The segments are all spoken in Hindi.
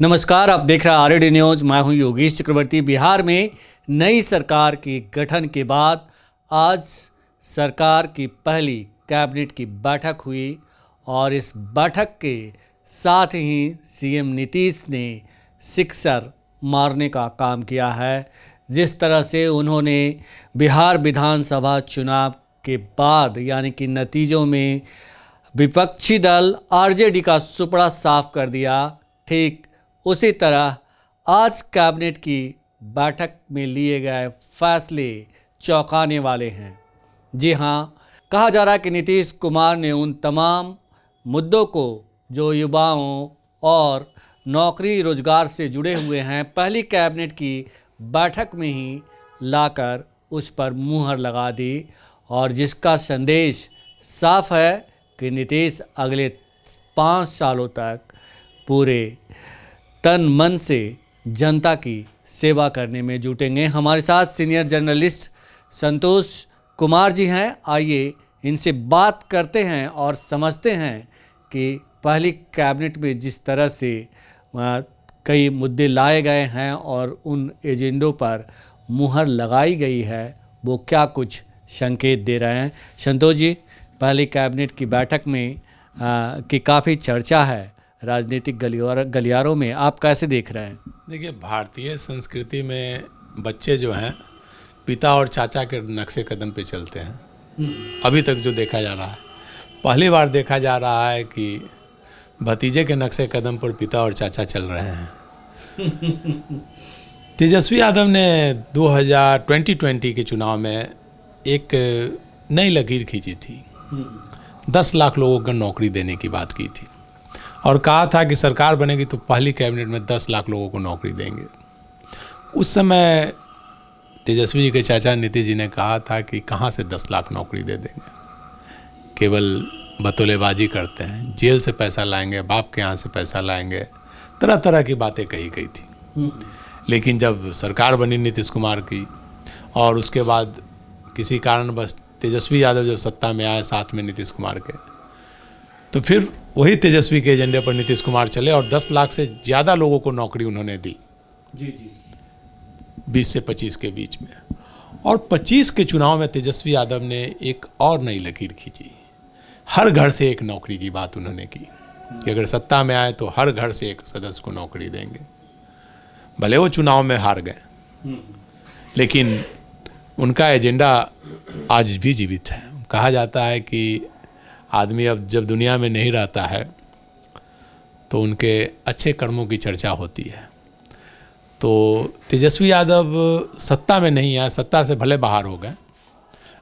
नमस्कार, आप देख रहे हैं आरएडी न्यूज। मैं हूं योगेश चक्रवर्ती। बिहार में नई सरकार के गठन के बाद आज सरकार की पहली कैबिनेट की बैठक हुई और इस बैठक के साथ ही सीएम नीतीश ने सिक्सर मारने का काम किया है। जिस तरह से उन्होंने बिहार विधानसभा चुनाव के बाद यानी कि नतीजों में विपक्षी दल आरजेडी का सुपड़ा साफ कर दिया, ठीक उसी तरह आज कैबिनेट की बैठक में लिए गए फैसले चौंकाने वाले हैं। जी हाँ, कहा जा रहा है कि नीतीश कुमार ने उन तमाम मुद्दों को जो युवाओं और नौकरी रोजगार से जुड़े हुए हैं, पहली कैबिनेट की बैठक में ही लाकर उस पर मुहर लगा दी और जिसका संदेश साफ है कि नीतीश अगले 5 सालों तक पूरे तन मन से जनता की सेवा करने में जुटेंगे। हमारे साथ सीनियर जर्नलिस्ट संतोष कुमार जी हैं। आइए इनसे बात करते हैं और समझते हैं कि पहली कैबिनेट में जिस तरह से कई मुद्दे लाए गए हैं और उन एजेंडों पर मुहर लगाई गई है, वो क्या कुछ संकेत दे रहे हैं। संतोष जी, पहली कैबिनेट की बैठक में की काफ़ी चर्चा है राजनीतिक गलियारों में, आप कैसे देख रहे हैं? देखिए, भारतीय संस्कृति में बच्चे जो हैं पिता और चाचा के नक्शे कदम पे चलते हैं। अभी तक जो देखा जा रहा है, पहली बार देखा जा रहा है कि भतीजे के नक्शे कदम पर पिता और चाचा चल रहे हैं। तेजस्वी यादव ने 2020 के चुनाव में एक नई लकीर खींची थी। 10 लाख लोगों को नौकरी देने की बात की थी और कहा था कि सरकार बनेगी तो पहली कैबिनेट में 10 लाख लोगों को नौकरी देंगे। उस समय तेजस्वी जी के चाचा नीतीश जी ने कहा था कि कहाँ से 10 लाख नौकरी दे देंगे, केवल बतौलेबाजी करते हैं, जेल से पैसा लाएंगे, बाप के यहाँ से पैसा लाएंगे, तरह तरह की बातें कही गई थी। लेकिन जब सरकार बनी नीतीश कुमार की और उसके बाद किसी कारणवश तेजस्वी यादव जब सत्ता में आए साथ में नीतीश कुमार के, तो फिर वही तेजस्वी के एजेंडे पर नीतीश कुमार चले और 10 लाख से ज़्यादा लोगों को नौकरी उन्होंने दी। जी 20 से 25 के बीच में। और 25 के चुनाव में तेजस्वी यादव ने एक और नई लकीर खींची। हर घर से एक नौकरी की बात उन्होंने की कि अगर सत्ता में आए तो हर घर से एक सदस्य को नौकरी देंगे। भले वो चुनाव में हार गए, लेकिन उनका एजेंडा आज भी जीवित है। कहा जाता है कि आदमी अब जब दुनिया में नहीं रहता है तो उनके अच्छे कर्मों की चर्चा होती है। तो तेजस्वी यादव सत्ता में नहीं आए, सत्ता से भले बाहर हो गए,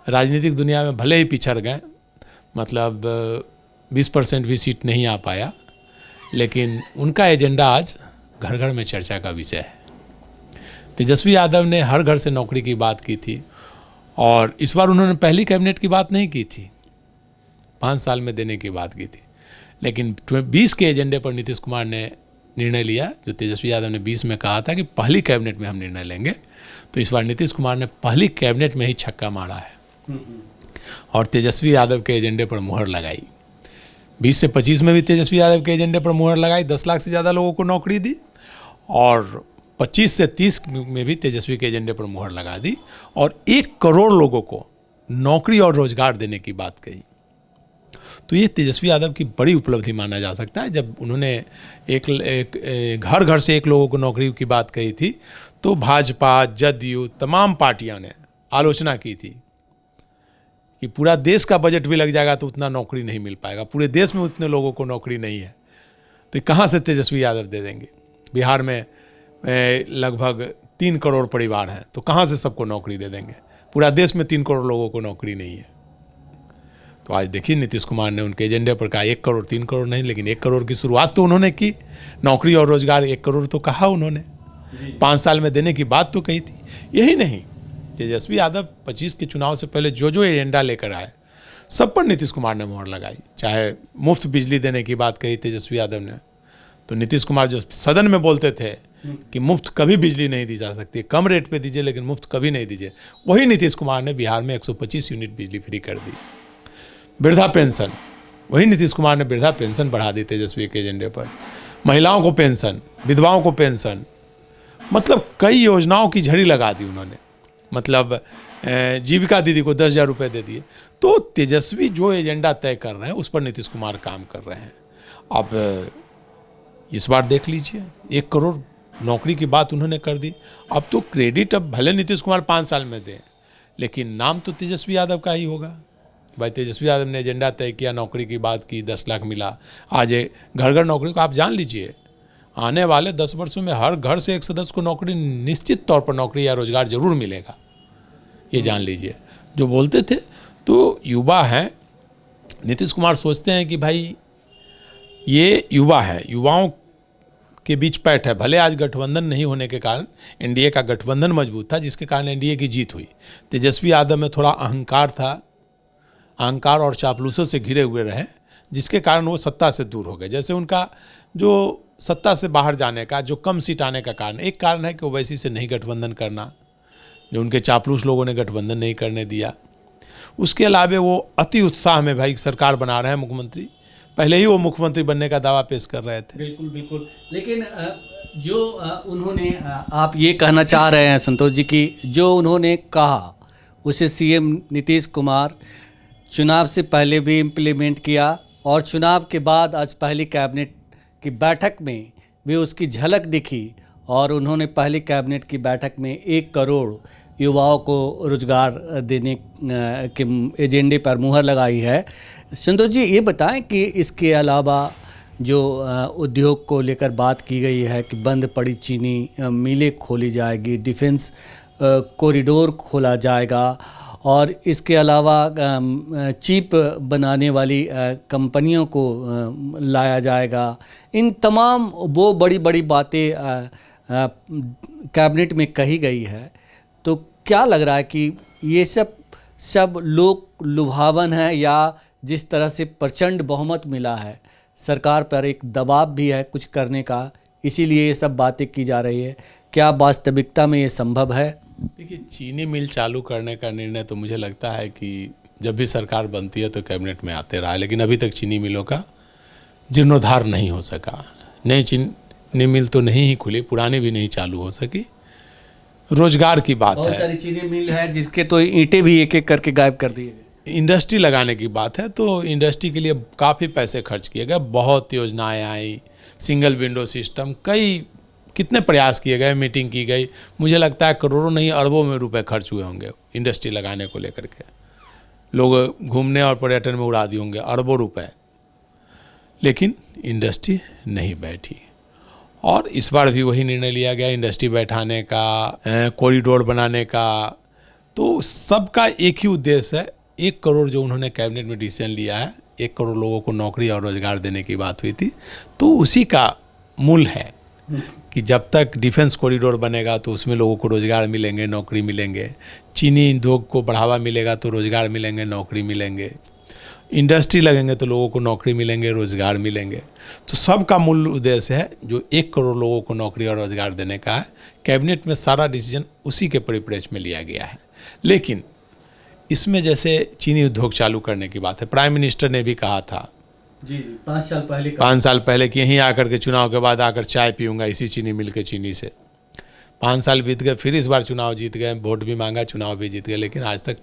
राजनीतिक दुनिया में भले ही पिछड़ गए, मतलब 20% भी सीट नहीं आ पाया, लेकिन उनका एजेंडा आज घर घर में चर्चा का विषय है। तेजस्वी यादव ने हर घर से नौकरी की बात की थी और इस बार उन्होंने पहली कैबिनेट की बात नहीं की थी, 5 साल में देने की बात की थी। लेकिन 20 के एजेंडे पर नीतीश कुमार ने निर्णय लिया, जो तेजस्वी यादव ने 20 में कहा था कि पहली कैबिनेट में हम निर्णय लेंगे, तो इस बार नीतीश कुमार ने पहली कैबिनेट में ही छक्का मारा है और तेजस्वी यादव के एजेंडे पर मुहर लगाई। 20 से 25 में भी तेजस्वी यादव के एजेंडे पर मुहर लगाई, 10 लाख से ज़्यादा लोगों को नौकरी दी और 25 से 30 में भी तेजस्वी के एजेंडे पर मुहर लगा दी और 1 करोड़ लोगों को नौकरी और रोजगार देने की बात कही। तो ये तेजस्वी यादव की बड़ी उपलब्धि माना जा सकता है। जब उन्होंने एक घर घर से एक लोगों को नौकरी की बात कही थी, तो भाजपा, जदयू, तमाम पार्टियों ने आलोचना की थी कि पूरा देश का बजट भी लग जाएगा तो उतना नौकरी नहीं मिल पाएगा, पूरे देश में उतने लोगों को नौकरी नहीं है, तो कहाँ से तेजस्वी यादव दे देंगे। बिहार में लगभग 3 करोड़ परिवार हैं, तो कहाँ से सबको नौकरी दे देंगे, पूरा देश में 3 करोड़ लोगों को नौकरी नहीं है। तो आज देखिए, नीतीश कुमार ने उनके एजेंडे पर कहा 1 करोड़, 3 करोड़ नहीं, लेकिन 1 करोड़ की शुरुआत तो उन्होंने की। नौकरी और रोजगार 1 करोड़ तो कहा उन्होंने, 5 साल में देने की बात तो कही थी। यही नहीं, तेजस्वी यादव 25 के चुनाव से पहले जो जो एजेंडा लेकर आए, सब पर नीतीश कुमार ने मोहर लगाई। चाहे मुफ्त बिजली देने की बात कही तेजस्वी यादव ने, तो नीतीश कुमार जो सदन में बोलते थे कि मुफ्त कभी बिजली नहीं दी जा सकती, कम रेट पे दीजिए लेकिन मुफ्त कभी नहीं दीजिए, वही नीतीश कुमार ने बिहार में 125 यूनिट बिजली फ्री कर दी। वृद्धा पेंशन, वही नीतीश कुमार ने वृद्धा पेंशन बढ़ा दी तेजस्वी के एजेंडे पर। महिलाओं को पेंशन, विधवाओं को पेंशन, मतलब कई योजनाओं की झड़ी लगा दी उन्होंने। मतलब जीविका दीदी को 10,000 रुपये दे दिए। तो तेजस्वी जो एजेंडा तय कर रहे हैं उस पर नीतीश कुमार काम कर रहे हैं। अब इस बार देख लीजिए, 1 करोड़ नौकरी की बात उन्होंने कर दी। अब तो क्रेडिट अब भले नीतीश कुमार 5 साल में दें, लेकिन नाम तो तेजस्वी यादव का ही होगा। भाई तेजस्वी यादव ने एजेंडा तय किया, नौकरी की बात की, 10 लाख मिला। आज घर घर नौकरी को आप जान लीजिए, आने वाले 10 वर्षों में हर घर से एक सदस्य को नौकरी, निश्चित तौर पर नौकरी या रोजगार जरूर मिलेगा, ये जान लीजिए। जो बोलते थे तो युवा हैं, नीतीश कुमार सोचते हैं कि भाई ये युवा है, युवाओं के बीच पैठ है। भले आज गठबंधन नहीं होने के कारण, एनडीए का गठबंधन मजबूत था जिसके कारण एनडीए की जीत हुई। तेजस्वी यादव में थोड़ा अहंकार था, अहंकार और चापलूसों से घिरे हुए रहे, जिसके कारण वो सत्ता से दूर हो गए। जैसे उनका जो सत्ता से बाहर जाने का, जो कम सीट आने का कारण, एक कारण है कि ओवैसी से नहीं गठबंधन करना, जो उनके चापलूस लोगों ने गठबंधन नहीं करने दिया। उसके अलावा वो अति उत्साह में भाई सरकार बना रहे हैं मुख्यमंत्री, पहले ही वो मुख्यमंत्री बनने का दावा पेश कर रहे थे। बिल्कुल बिल्कुल। लेकिन जो उन्होंने आप ये कहना चाह रहे हैं संतोष जी कि जो उन्होंने कहा उसे सीएम नीतीश कुमार चुनाव से पहले भी इम्प्लीमेंट किया और चुनाव के बाद आज पहली कैबिनेट की बैठक में भी उसकी झलक दिखी और उन्होंने पहली कैबिनेट की बैठक में 1 करोड़ युवाओं को रोजगार देने के एजेंडे पर मुहर लगाई है। संतोष जी ये बताएं कि इसके अलावा जो उद्योग को लेकर बात की गई है कि बंद पड़ी चीनी मिलें खोली जाएगी, डिफेंस कॉरिडोर खोला जाएगा और इसके अलावा चिप बनाने वाली कंपनियों को लाया जाएगा। इन तमाम वो बड़ी बड़ी बातें कैबिनेट में कही गई है। तो क्या लग रहा है कि ये सब लोक लुभावन है या जिस तरह से प्रचंड बहुमत मिला है, सरकार पर एक दबाव भी है कुछ करने का, इसीलिए ये सब बातें की जा रही है? क्या वास्तविकता में ये संभव है? देखिए, चीनी मिल चालू करने का निर्णय तो मुझे लगता है कि जब भी सरकार बनती है तो कैबिनेट में आते रहा है, लेकिन अभी तक चीनी मिलों का जीर्णोद्धार नहीं हो सका। नई चीनी मिल तो नहीं ही खुली, पुरानी भी नहीं चालू हो सकी। रोजगार की बात है, बहुत सारी चीनी मिल है जिसके तो ईंटें भी एक एक करके गायब कर दिए गए। इंडस्ट्री लगाने की बात है तो इंडस्ट्री के लिए काफ़ी पैसे खर्च किए गए, बहुत योजनाएं आई, सिंगल विंडो सिस्टम, कितने प्रयास किए गए, मीटिंग की गई। मुझे लगता है करोड़ों नहीं अरबों में रुपए खर्च हुए होंगे इंडस्ट्री लगाने को लेकर के। लोग घूमने और पर्यटन में उड़ा दिए होंगे अरबों रुपए, लेकिन इंडस्ट्री नहीं बैठी। और इस बार भी वही निर्णय लिया गया, इंडस्ट्री बैठाने का, कॉरिडोर बनाने का। तो सबका एक ही उद्देश्य है, 1 करोड़ जो उन्होंने कैबिनेट में डिसीजन लिया है, 1 करोड़ लोगों को नौकरी और रोजगार देने की बात हुई थी, तो उसी का मूल है कि जब तक डिफेंस कॉरिडोर बनेगा तो उसमें लोगों को रोजगार मिलेंगे, नौकरी मिलेंगे। चीनी उद्योग को बढ़ावा मिलेगा तो रोजगार मिलेंगे, नौकरी मिलेंगे। इंडस्ट्री लगेंगे तो लोगों को नौकरी मिलेंगे, रोजगार मिलेंगे। तो सबका मूल उद्देश्य है जो 1 करोड़ लोगों को नौकरी और रोजगार देने का है। कैबिनेट में सारा डिसीजन उसी के परिप्रेक्ष्य में लिया गया है। लेकिन इसमें जैसे चीनी उद्योग चालू करने की बात है, प्राइम मिनिस्टर ने भी कहा था जी 5 साल पहले 5 साल पहले कि यहीं आकर के चुनाव के बाद आकर चाय पीऊँगा इसी चीनी मिल के चीनी से। 5 साल बीत गए, फिर इस बार चुनाव जीत गए, वोट भी मांगा, चुनाव भी जीत गए, लेकिन आज तक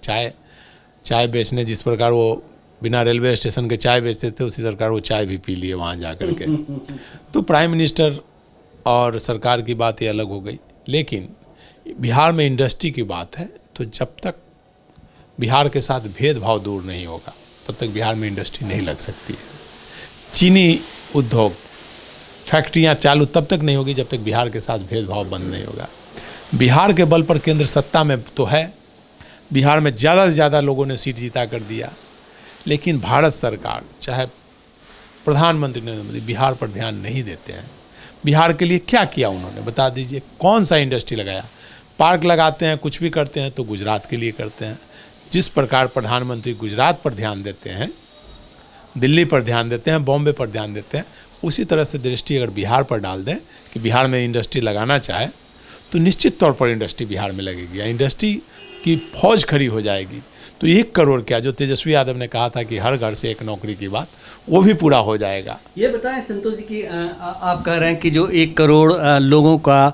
चाय बेचने, जिस प्रकार वो बिना रेलवे स्टेशन के चाय बेचते थे, उसी सरकार वो चाय भी पी लिए वहाँ जा कर के। तो प्राइम मिनिस्टर और सरकार की बात ये अलग हो गई। लेकिन बिहार में इंडस्ट्री की बात है, तो जब तक बिहार के साथ भेदभाव दूर नहीं होगा तब तक बिहार में इंडस्ट्री नहीं लग सकती है। चीनी उद्योग फैक्ट्रियाँ चालू तब तक नहीं होगी जब तक बिहार के साथ भेदभाव बंद नहीं होगा। बिहार के बल पर केंद्र सत्ता में तो है, बिहार में ज़्यादा से ज़्यादा लोगों ने सीट जीता कर दिया, लेकिन भारत सरकार चाहे प्रधानमंत्री नरेंद्र मोदी बिहार पर ध्यान नहीं देते हैं। बिहार के लिए क्या किया उन्होंने, बता दीजिए। कौन सा इंडस्ट्री लगाया? पार्क लगाते हैं, कुछ भी करते हैं तो गुजरात के लिए करते हैं। जिस प्रकार प्रधानमंत्री गुजरात पर ध्यान देते हैं, दिल्ली पर ध्यान देते हैं, बॉम्बे पर ध्यान देते हैं, उसी तरह से दृष्टि अगर बिहार पर डाल दें कि बिहार में इंडस्ट्री लगाना चाहे तो निश्चित तौर पर इंडस्ट्री बिहार में लगेगी। इंडस्ट्री कि फौज खड़ी हो जाएगी। तो 1 करोड़ क्या, जो तेजस्वी यादव ने कहा था कि हर घर से एक नौकरी की बात, वो भी पूरा हो जाएगा। ये बताएं संतोष जी कि आप कह रहे हैं कि जो 1 करोड़ लोगों का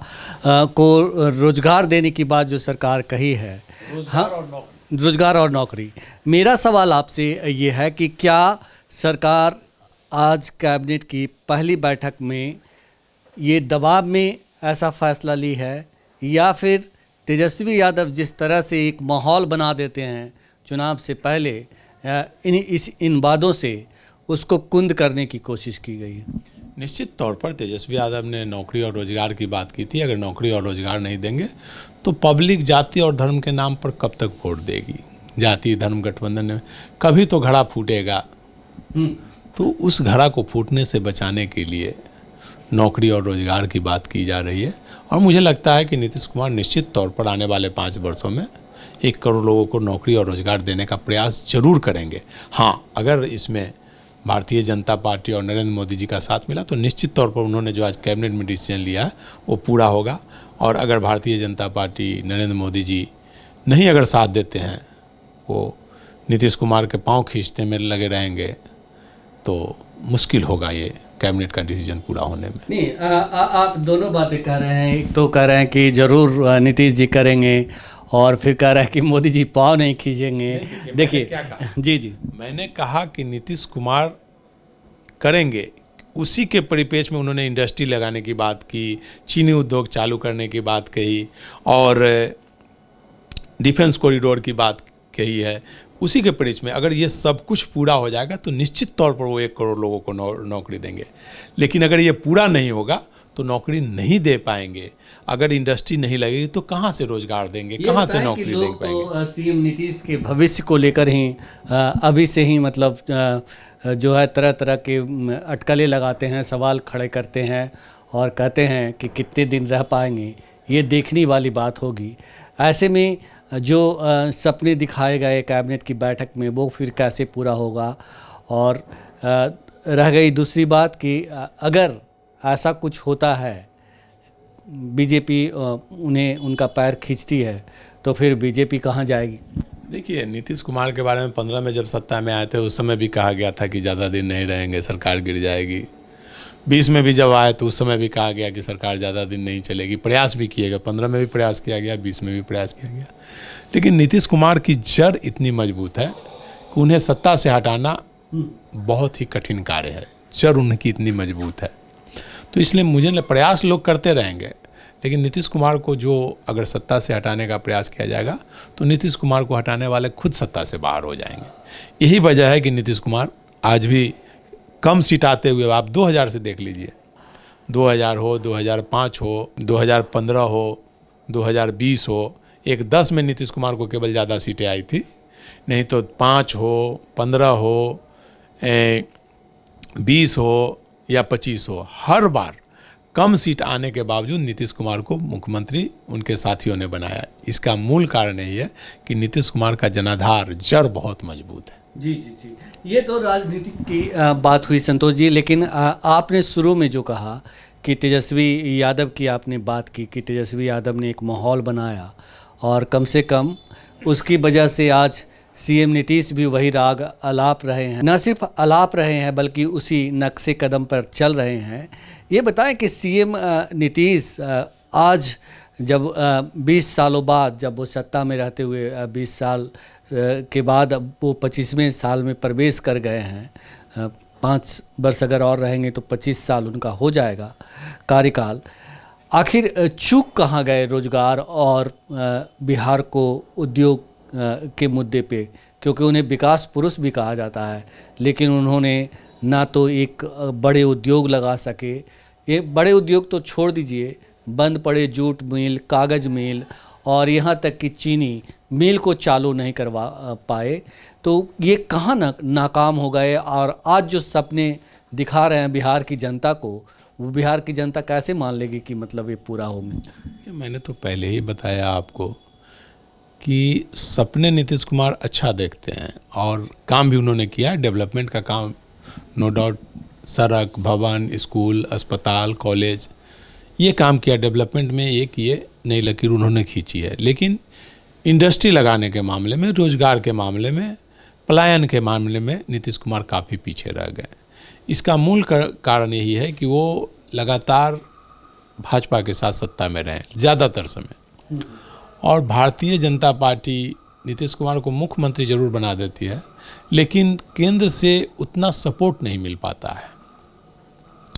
को रोजगार देने की बात जो सरकार कही है, रोजगार और नौकरी। मेरा सवाल आपसे ये है कि क्या सरकार आज कैबिनेट की पहली बैठक में ये दबाव में ऐसा फैसला ली है, या फिर तेजस्वी यादव जिस तरह से एक माहौल बना देते हैं चुनाव से पहले, इन वादों से उसको कुंद करने की कोशिश की गई है? निश्चित तौर पर तेजस्वी यादव ने नौकरी और रोजगार की बात की थी। अगर नौकरी और रोजगार नहीं देंगे तो पब्लिक जाति और धर्म के नाम पर कब तक वोट देगी? जाति धर्म गठबंधन में कभी तो घड़ा फूटेगा। तो उस घड़ा को फूटने से बचाने के लिए नौकरी और रोजगार की बात की जा रही है, और मुझे लगता है कि नीतीश कुमार निश्चित तौर पर आने वाले 5 वर्षों में 1 करोड़ लोगों को नौकरी और रोजगार देने का प्रयास जरूर करेंगे। हाँ, अगर इसमें भारतीय जनता पार्टी और नरेंद्र मोदी जी का साथ मिला तो निश्चित तौर पर उन्होंने जो आज कैबिनेट में डिसीजन लिया है वो पूरा होगा। और अगर भारतीय जनता पार्टी, नरेंद्र मोदी जी नहीं अगर साथ देते हैं, वो नीतीश कुमार के पांव खींचने में लगे रहेंगे, तो मुश्किल होगा ये कैबिनेट का डिसीजन पूरा होने में। नहीं, आप दोनों बातें कह रहे हैं। एक तो कह रहे हैं कि ज़रूर नीतीश जी करेंगे, और फिर कह रहे हैं कि मोदी जी पाँव नहीं खींचेंगे। देखिए क्या कहा? जी, मैंने कहा कि नीतीश कुमार करेंगे, उसी के परिपेक्ष में उन्होंने इंडस्ट्री लगाने की बात की, चीनी उद्योग चालू करने की बात कही, और डिफेंस कॉरिडोर की बात कही है। उसी के परिपेक्ष में अगर ये सब कुछ पूरा हो जाएगा तो निश्चित तौर पर वो 1 करोड़ लोगों को नौकरी देंगे। लेकिन अगर ये पूरा नहीं होगा तो नौकरी नहीं दे पाएंगे। अगर इंडस्ट्री नहीं लगेगी तो कहाँ से रोजगार देंगे, कहाँ से नौकरी दे पाएंगे? सीएम नीतीश के भविष्य को लेकर ही अभी से ही मतलब जो है तरह तरह के अटकलें लगाते हैं, सवाल खड़े करते हैं, और कहते हैं कि कितने दिन रह पाएंगे, ये देखने वाली बात होगी। ऐसे में जो सपने दिखाए गए कैबिनेट की बैठक में वो फिर कैसे पूरा होगा? और रह गई दूसरी बात कि अगर ऐसा कुछ होता है, बीजेपी उन्हें उनका पैर खींचती है, तो फिर बीजेपी कहाँ जाएगी? देखिए, नीतीश कुमार के बारे में 15 में जब सत्ता में आए थे उस समय भी कहा गया था कि ज़्यादा दिन नहीं रहेंगे, सरकार गिर जाएगी। 20 में भी जब आए तो उस समय भी कहा गया कि सरकार ज़्यादा दिन नहीं चलेगी। प्रयास भी किए गए, 15 में भी प्रयास किया गया, 20 में भी प्रयास किया गया। लेकिन नीतीश कुमार की जड़ इतनी मजबूत है कि उन्हें सत्ता से हटाना बहुत ही कठिन कार्य है। जड़ उनकी इतनी मजबूत है, तो इसलिए मुझे प्रयास लोग करते रहेंगे। लेकिन नीतीश कुमार को जो अगर सत्ता से हटाने का प्रयास किया जाएगा तो नीतीश कुमार को हटाने वाले खुद सत्ता से बाहर हो जाएंगे। यही वजह है कि नीतीश कुमार आज भी कम सीट आते हुए, आप 2000 से देख लीजिए, 2000 हो, 2005 हो, 2015 हो, 2020 हो, एक 10 में नीतीश कुमार को केवल ज़्यादा सीटें आई थी, नहीं तो 5 हो, 15 हो, 20 हो या 25 हो, हर बार कम सीट आने के बावजूद नीतीश कुमार को मुख्यमंत्री उनके साथियों ने बनाया। इसका मूल कारण यही है कि नीतीश कुमार का जनाधार, जड़ बहुत मजबूत है। जी जी जी, ये तो राजनीति की बात हुई संतोष जी। लेकिन आपने शुरू में जो कहा कि तेजस्वी यादव की आपने बात की कि तेजस्वी यादव ने एक माहौल बनाया, और कम से कम उसकी वजह से आज सीएम नीतीश भी वही राग आलाप रहे हैं, न सिर्फ आलाप रहे हैं बल्कि उसी नक्शे कदम पर चल रहे हैं। ये बताएं कि सीएम नीतीश आज जब 20 सालों बाद, जब वो सत्ता में रहते हुए 20 साल के बाद वो 25वें साल में प्रवेश कर गए हैं, 5 वर्ष अगर और रहेंगे तो 25 साल उनका हो जाएगा कार्यकाल। आखिर चूक कहाँ गए रोजगार और बिहार को उद्योग के मुद्दे पे? क्योंकि उन्हें विकास पुरुष भी कहा जाता है, लेकिन उन्होंने ना तो एक बड़े उद्योग लगा सके, ये बड़े उद्योग तो छोड़ दीजिए, बंद पड़े जूट मिल, कागज़ मिल, और यहाँ तक कि चीनी मिल को चालू नहीं करवा पाए। तो ये कहाँ नाकाम हो गए? और आज जो सपने दिखा रहे हैं बिहार की जनता को, वो बिहार की जनता कैसे मान लेगी कि मतलब ये पूरा होंगे? मैंने तो पहले ही बताया आपको कि सपने नीतीश कुमार अच्छा देखते हैं, और काम भी उन्होंने किया है। डेवलपमेंट का काम नो डाउट, सड़क, भवन, स्कूल, अस्पताल, कॉलेज, ये काम किया डेवलपमेंट में, ये किए, नई लकीर उन्होंने खींची है। लेकिन इंडस्ट्री लगाने के मामले में, रोजगार के मामले में, पलायन के मामले में नीतीश कुमार काफ़ी पीछे रह गए। इसका मूल कारण यही है कि वो लगातार भाजपा के साथ सत्ता में रहे ज़्यादातर समय, और भारतीय जनता पार्टी नीतीश कुमार को मुख्यमंत्री जरूर बना देती है, लेकिन केंद्र से उतना सपोर्ट नहीं मिल पाता है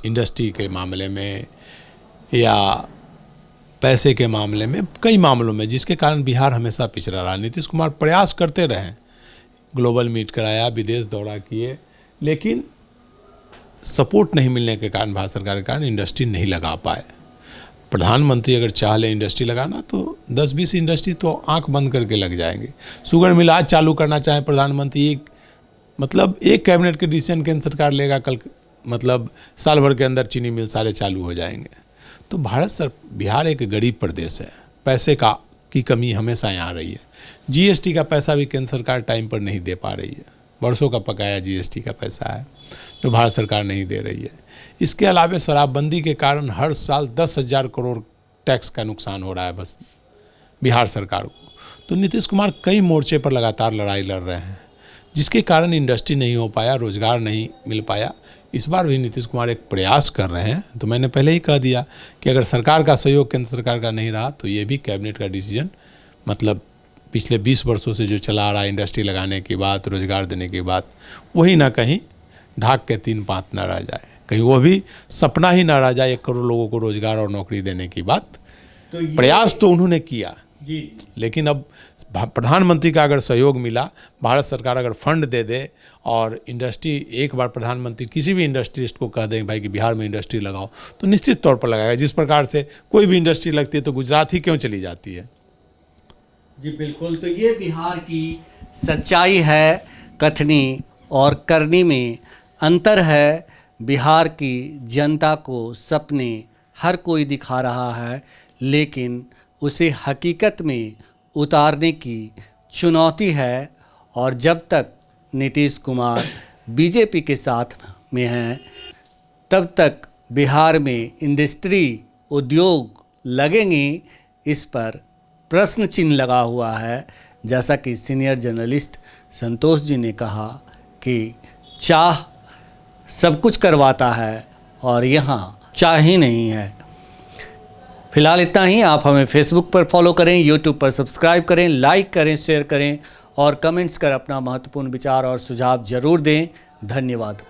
इंडस्ट्री के मामले में या पैसे के मामले में, कई मामलों में, जिसके कारण बिहार हमेशा पिछड़ा रहा। नीतीश कुमार प्रयास करते रहे, ग्लोबल मीट कराया, विदेश दौरा किए, लेकिन सपोर्ट नहीं मिलने के कारण, भारत सरकार के कारण इंडस्ट्री नहीं लगा पाए। प्रधानमंत्री अगर चाह ले इंडस्ट्री लगाना तो 10-20 इंडस्ट्री तो आंख बंद करके लग जाएंगे। शुगर मिल आज चालू करना चाहे प्रधानमंत्री, एक कैबिनेट के डिसीजन केंद्र सरकार लेगा, कल साल भर के अंदर चीनी मिल सारे चालू हो जाएंगे। तो बिहार एक गरीब प्रदेश है, पैसे की कमी हमेशा यहाँ रही है। जीएसटी का पैसा भी केंद्र सरकार टाइम पर नहीं दे पा रही है, वर्षों का पकाया जीएसटी का पैसा है जो भारत सरकार नहीं दे रही है। इसके अलावा शराबबंदी के कारण हर साल 10,000 करोड़ टैक्स का नुकसान हो रहा है बस बिहार सरकार को। तो नीतीश कुमार कई मोर्चे पर लगातार लड़ाई लड़ रहे हैं, जिसके कारण इंडस्ट्री नहीं हो पाया, रोजगार नहीं मिल पाया। इस बार भी नीतीश कुमार एक प्रयास कर रहे हैं। तो मैंने पहले ही कह दिया कि अगर सरकार का सहयोग केंद्र सरकार का नहीं रहा तो ये भी कैबिनेट का डिसीजन, पिछले 20 वर्षों से जो चला आ रहा है इंडस्ट्री लगाने की बात, रोजगार देने की बात, वही ना कहीं ढाक के 3 पाँच ना रह जाए, कहीं वो भी सपना ही ना रह जाए 1 करोड़ लोगों को रोजगार और नौकरी देने की बात। तो प्रयास तो उन्होंने किया जी, लेकिन अब प्रधानमंत्री का अगर सहयोग मिला, भारत सरकार अगर फंड दे दे और इंडस्ट्री, एक बार प्रधानमंत्री किसी भी इंडस्ट्रिस्ट को कह दें भाई कि बिहार में इंडस्ट्री लगाओ, तो निश्चित तौर पर लगाएगा। जिस प्रकार से कोई भी इंडस्ट्री लगती है तो गुजरात ही क्यों चली जाती है। जी बिल्कुल, तो ये बिहार की सच्चाई है। कथनी और करनी में अंतर है। बिहार की जनता को सपने हर कोई दिखा रहा है, लेकिन उसे हकीकत में उतारने की चुनौती है। और जब तक नीतीश कुमार बीजेपी के साथ में हैं, तब तक बिहार में इंडस्ट्री, उद्योग लगेंगे, इस पर प्रश्न चिन्ह लगा हुआ है। जैसा कि सीनियर जर्नलिस्ट संतोष जी ने कहा कि चाह सब कुछ करवाता है और यहाँ चाह ही नहीं है। फिलहाल इतना ही। आप हमें फेसबुक पर फॉलो करें, यूट्यूब पर सब्सक्राइब करें, लाइक करें, शेयर करें और कमेंट्स कर अपना महत्वपूर्ण विचार और सुझाव जरूर दें। धन्यवाद।